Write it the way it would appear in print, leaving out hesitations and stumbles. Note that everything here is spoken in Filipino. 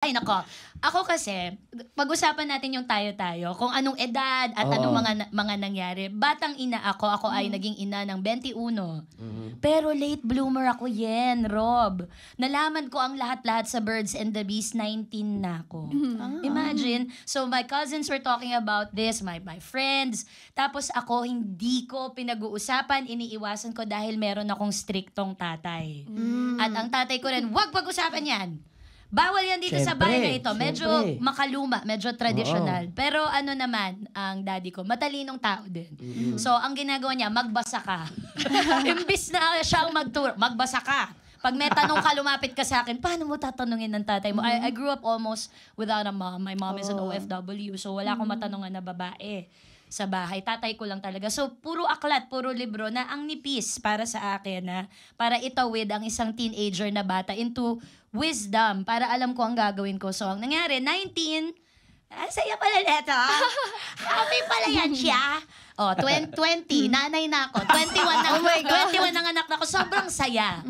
Ay nako, ako kasi, pag-usapan natin yung tayo-tayo, kung anong edad at anong mga nangyari. Batang ina ako ay naging ina ng 21. Pero late bloomer ako Rob. Nalaman ko ang lahat-lahat sa Birds and the Bees, 19 na ako. Imagine, so my cousins were talking about this, my friends. Tapos ako, hindi ko pinag-uusapan, iniiwasan ko dahil meron akong striktong tatay. At ang tatay ko rin, wag pag-usapan yan. Bawal yan dito sa bahay na ito. Medyo makaluma, medyo traditional. Pero ano naman, ang daddy ko, matalinong tao din. So, ang ginagawa niya, magbasa ka. Imbis na siya ang magturo, magbasa ka. Pag may tanong ka, lumapit ka sa akin, paano mo tatanungin ng tatay mo? I grew up almost without a mom. My mom is an OFW, so wala akong matanungan na babae sa bahay. Tatay ko lang talaga. So, puro aklat, puro libro na ang nipis para sa akin na para itawid ang isang teenager na bata into wisdom para alam ko ang gagawin ko. So, ang nangyari, 19, saya pala neto. Happy pala yan siya. Oh, 20, nanay na ako. 21 na, 21 ang anak na ako. Sobrang saya.